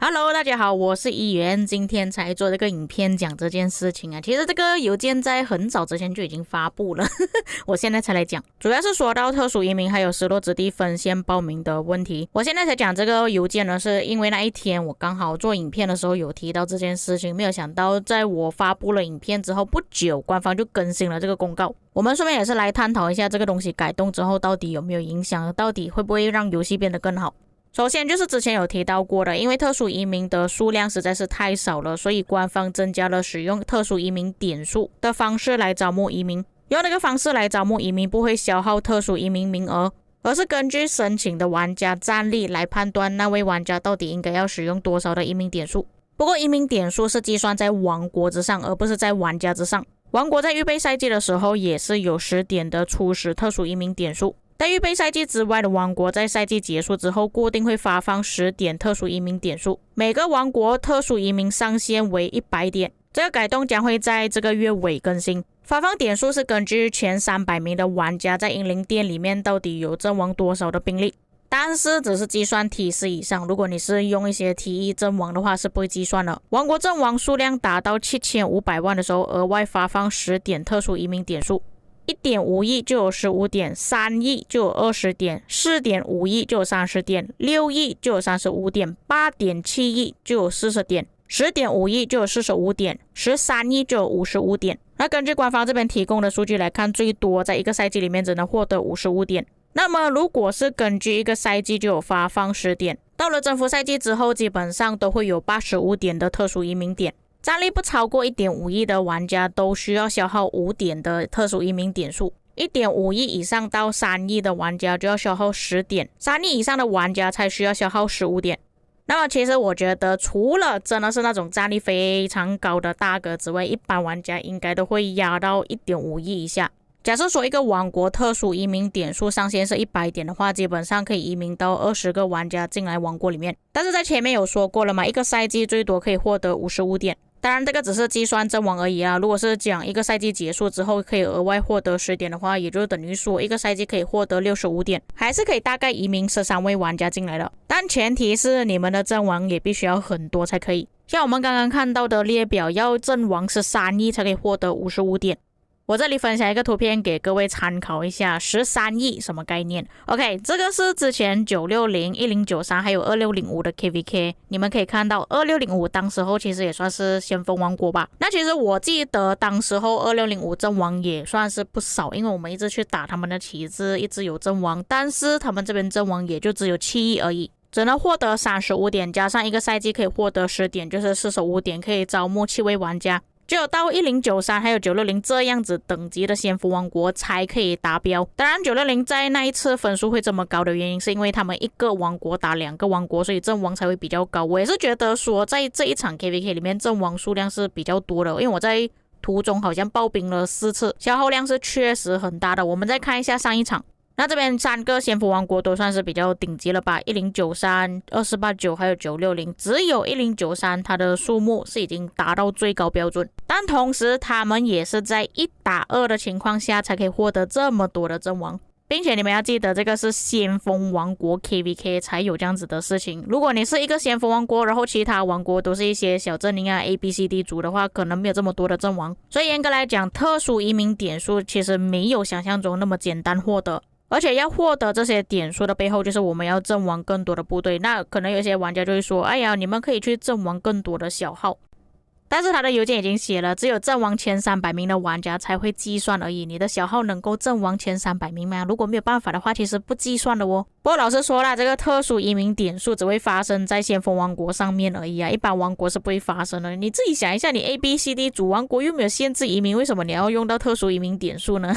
Hello，大家好，我是议员，今天才做这个影片讲这件事情啊。其实这个邮件在很早之前就已经发布了，我现在才来讲，主要是说到特殊移民还有失落之地分线报名的问题。我现在才讲这个邮件呢，是因为那一天我刚好做影片的时候有提到这件事情，没有想到在我发布了影片之后不久，官方就更新了这个公告。我们顺便也是来探讨一下这个东西改动之后到底有没有影响，到底会不会让游戏变得更好。首先就是之前有提到过的，因为特殊移民的数量实在是太少了，所以官方增加了使用特殊移民点数的方式来招募移民。用那个方式来招募移民不会消耗特殊移民名额，而是根据申请的玩家战力来判断那位玩家到底应该要使用多少的移民点数。不过移民点数是计算在王国之上，而不是在玩家之上。王国在预备赛季的时候也是有10点的初始特殊移民点数，在预备赛季之外的王国在赛季结束之后固定会发放10点特殊移民点数，每个王国特殊移民上限为100点。这个改动将会在这个月尾更新。发放点数是根据前300名的玩家在英灵殿里面到底有阵亡多少的兵力，但是只是计算 T4 以上，如果你是用一些 T1 阵亡的话是不会计算的。王国阵亡数量达到7500万的时候，额外发放10点特殊移民点数。1.5 亿就有15点，3亿就有20点，4.5亿就有30点，6亿就有35点，8.7亿就有40点，10.5亿就有45点，13亿就有55点。那根据官方这边提供的数据来看，最多在一个赛季里面只能获得55点。那么如果是根据一个赛季就有发放10点，到了征服赛季之后基本上都会有85点的特殊移民点。战力不超过 1.5 亿的玩家都需要消耗5点的特殊移民点数， 1.5 亿以上到3亿的玩家就要消耗10点，3亿以上的玩家才需要消耗15点。那么其实我觉得除了真的是那种战力非常高的大哥之外，一般玩家应该都会压到 1.5 亿以下。假设说一个王国特殊移民点数上限是100点的话，基本上可以移民到20个玩家进来王国里面。但是在前面有说过了嘛，一个赛季最多可以获得55点。当然这个只是计算阵亡而已啊，如果是讲一个赛季结束之后可以额外获得10点的话，也就等于说一个赛季可以获得65点，还是可以大概移民13位玩家进来的。但前提是你们的阵亡也必须要很多才可以。像我们刚刚看到的列表，要阵亡13亿才可以获得55点。我这里分享一个图片给各位参考一下，13亿什么概念 ？OK， 这个是之前960、1093还有2605的 KVK， 你们可以看到2605当时候其实也算是先锋王国吧。那其实我记得当时候2605阵亡也算是不少，因为我们一直去打他们的旗帜，一直有阵亡，但是他们这边阵亡也就只有7亿而已。只能获得35点，加上一个赛季可以获得10点，就是45点，可以招募7位玩家。只有到1093还有960这样子等级的先锋王国才可以达标。当然960在那一次分数会这么高的原因是因为他们一个王国打2个王国，所以阵亡才会比较高。我也是觉得说在这一场 KVK 里面阵亡数量是比较多的，因为我在途中好像爆兵了4次，消耗量是确实很大的。我们再看一下上一场，那这边3个先锋王国都算是比较顶级了吧，1093、2489还有960，只有1093它的数目是已经达到最高标准，但同时他们也是在1打2的情况下才可以获得这么多的阵亡，并且你们要记得这个是先锋王国 KVK 才有这样子的事情。如果你是一个先锋王国，然后其他王国都是一些小阵营啊 ABCD 族的话，可能没有这么多的阵亡。所以严格来讲，特殊移民点数其实没有想象中那么简单获得，而且要获得这些点数的背后就是我们要阵亡更多的部队。那可能有些玩家就会说，哎呀，你们可以去阵亡更多的小号，但是他的邮件已经写了，只有阵亡前300名的玩家才会计算而已。你的小号能够阵亡前300名吗？如果没有办法的话，其实不计算的哦。不过老实说啦，这个特殊移民点数只会发生在先锋王国上面而已啊，一般王国是不会发生的。你自己想一下，你 ABCD 主王国又没有限制移民，为什么你要用到特殊移民点数呢？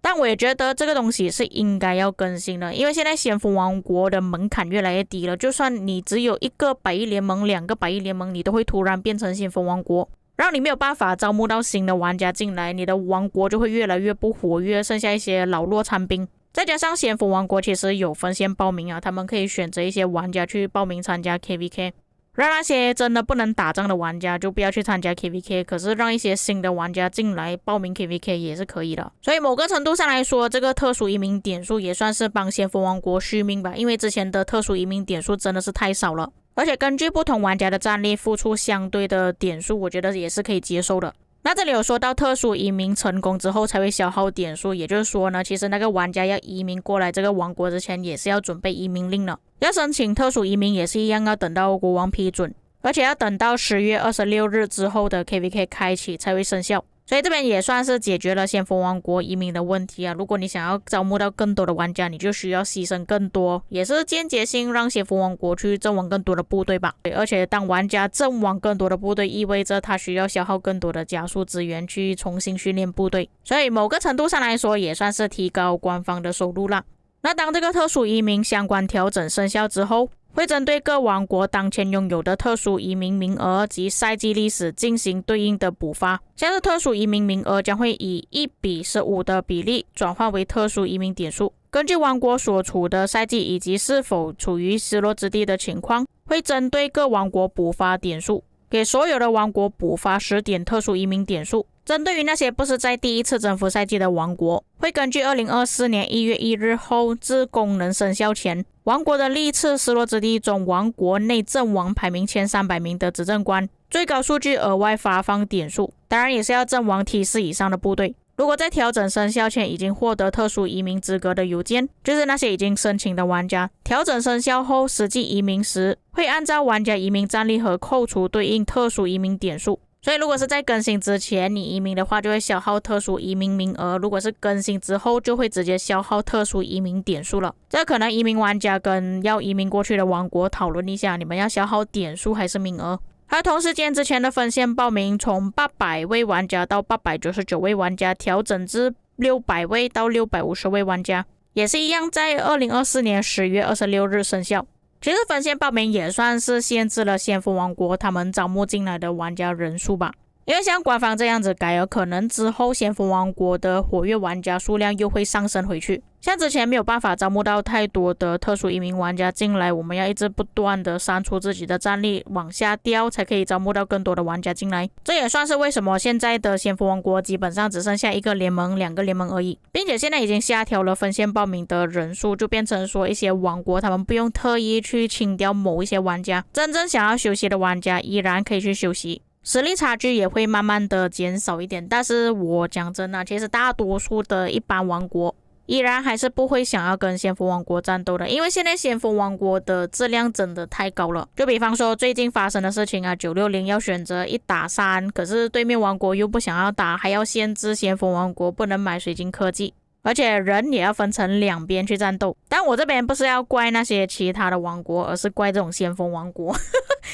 但我也觉得这个东西是应该要更新的，因为现在先锋王国的门槛越来越低了，就算你只有1个百亿联盟、2个百亿联盟，你都会突然变成先锋王国，让你没有办法招募到新的玩家进来，你的王国就会越来越不活跃，剩下一些老弱残兵。再加上先锋王国其实有分线报名啊，他们可以选择一些玩家去报名参加 KVK，让那些真的不能打仗的玩家就不要去参加 KVK， 可是让一些新的玩家进来报名 KVK 也是可以的。所以某个程度上来说，这个特殊移民点数也算是帮先锋王国续命吧，因为之前的特殊移民点数真的是太少了。而且根据不同玩家的战力付出相对的点数，我觉得也是可以接受的。那这里有说到特殊移民成功之后才会消耗点数，也就是说呢，其实那个玩家要移民过来这个王国之前也是要准备移民令了。要申请特殊移民也是一样，要等到国王批准，而且要等到10月26日之后的 KVK 开启才会生效。所以这边也算是解决了先锋王国移民的问题啊。如果你想要招募到更多的玩家，你就需要牺牲更多，也是间接性让先锋王国去阵亡更多的部队吧。而且当玩家阵亡更多的部队，意味着他需要消耗更多的加速资源去重新训练部队，所以某个程度上来说也算是提高官方的收入啦。那当这个特殊移民相关调整生效之后，会针对各王国当前拥有的特殊移民名额及赛季历史进行对应的补发，像是特殊移民名额将会以1:15的比例转换为特殊移民点数，根据王国所处的赛季以及是否处于失落之地的情况，会针对各王国补发点数，给所有的王国补发10点特殊移民点数。针对于那些不是在第一次征服赛季的王国，会根据2024年1月1日后至功能生效前，王国的历次失落之地中王国内阵亡排名前300名的执政官，最高数据额外发放点数，当然也是要阵亡 T4 以上的部队。如果在调整生效前已经获得特殊移民资格的邮件，就是那些已经申请的玩家，调整生效后实际移民时，会按照玩家移民战力和扣除对应特殊移民点数。所以如果是在更新之前你移民的话，就会消耗特殊移民名额，如果是更新之后，就会直接消耗特殊移民点数了。这可能移民玩家跟要移民过去的王国讨论一下，你们要消耗点数还是名额。还有同时间之前的分线报名从800位玩家到899位玩家调整至600位到650位玩家，也是一样在2024年10月26日生效。其实分线报名也算是限制了先锋王国他们招募进来的玩家人数吧，因为像官方这样子改了，可能之后先锋王国的活跃玩家数量又会上升回去。像之前没有办法招募到太多的特殊移民玩家进来，我们要一直不断的删除自己的战力往下掉，才可以招募到更多的玩家进来。这也算是为什么现在的先锋王国基本上只剩下1个联盟、2个联盟而已，并且现在已经下调了分线报名的人数，就变成说一些王国他们不用特意去清掉某一些玩家，真正想要休息的玩家依然可以去休息。实力差距也会慢慢的减少一点，但是我讲真的，其实大多数的一般王国依然还是不会想要跟先锋王国战斗的，因为现在先锋王国的质量真的太高了。就比方说最近发生的事情啊，960要选择1打3，可是对面王国又不想要打，还要限制先锋王国不能买水晶科技，而且人也要分成2边去战斗。但我这边不是要怪那些其他的王国，而是怪这种先锋王国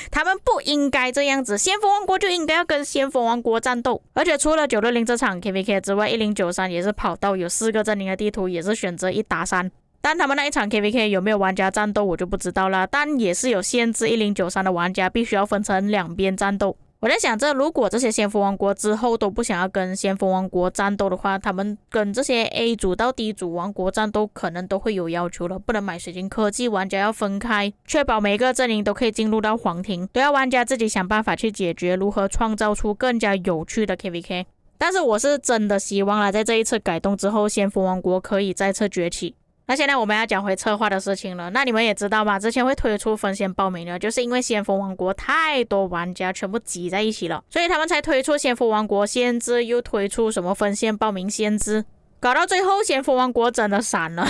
他们不应该这样子，先锋王国就应该要跟先锋王国战斗。而且除了960这场 KVK 之外，1093也是跑到有4个阵营的地图，也是选择1打3。但他们那一场 KVK 有没有玩家战斗我就不知道啦，但也是有限制1093的玩家必须要分成2边战斗。我在想着，如果这些先锋王国之后都不想要跟先锋王国战斗的话，他们跟这些 A 组到 D 组王国战斗可能都会有要求了，不能买水晶科技，玩家要分开，确保每个阵营都可以进入到皇庭，都要玩家自己想办法去解决如何创造出更加有趣的 KVK。 但是我是真的希望啦，在这一次改动之后，先锋王国可以再次崛起。那现在我们要讲回策划的事情了。那你们也知道嘛，之前会推出分线报名的，就是因为先锋王国太多玩家全部挤在一起了，所以他们才推出先锋王国限制，又推出什么分线报名限制，搞到最后先锋王国真的散了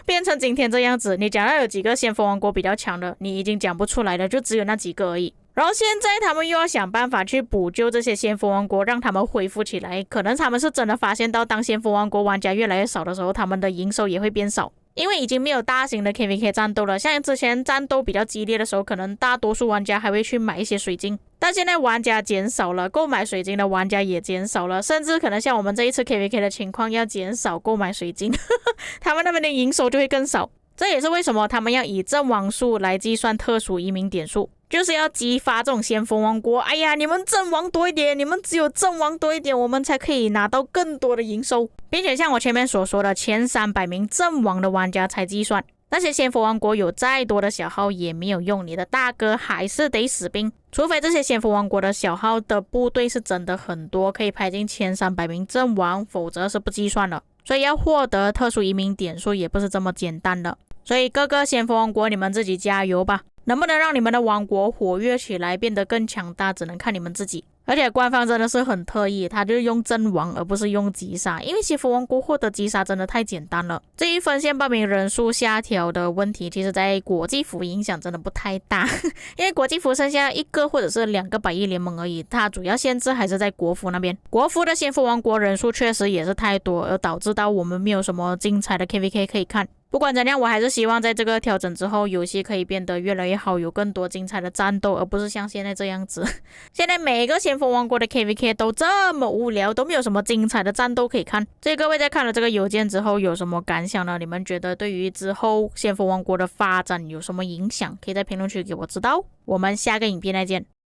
变成今天这样子。你讲到有几个先锋王国比较强的，你已经讲不出来了，就只有那几个而已。然后现在他们又要想办法去补救这些先锋王国，让他们恢复起来。可能他们是真的发现到，当先锋王国玩家越来越少的时候，他们的营收也会变少，因为已经没有大型的 KVK 战斗了。像之前战斗比较激烈的时候，可能大多数玩家还会去买一些水晶，但现在玩家减少了，购买水晶的玩家也减少了，甚至可能像我们这一次 KVK 的情况，要减少购买水晶他们那边的营收就会更少。这也是为什么他们要以阵亡数来计算特殊移民点数，就是要激发这种先锋王国，哎呀，你们阵亡多一点，你们只有阵亡多一点，我们才可以拿到更多的营收。并且像我前面所说的，前300名阵亡的玩家才计算，那些先锋王国有再多的小号也没有用，你的大哥还是得死兵，除非这些先锋王国的小号的部队是真的很多，可以排进前300名阵亡，否则是不计算的。所以要获得特殊移民点数也不是这么简单的，所以各个先锋王国你们自己加油吧。能不能让你们的王国活跃起来，变得更强大，只能看你们自己。而且官方真的是很特意，他就是用阵亡而不是用击杀，因为邪佛王国获得击杀真的太简单了。至于分线报名人数下调的问题，其实在国际服影响真的不太大，因为国际服剩下1个或者是2个百亿联盟而已，它主要限制还是在国服那边。国服的邪佛王国人数确实也是太多，而导致到我们没有什么精彩的 KVK 可以看。不管怎样，我还是希望在这个调整之后，游戏可以变得越来越好，有更多精彩的战斗，而不是像现在这样子。现在每个先锋王国的 KVK 都这么无聊，都没有什么精彩的战斗可以看。所以各位在看了这个邮件之后有什么感想呢？你们觉得对于之后先锋王国的发展有什么影响？可以在评论区给我知道。我们下个影片再见。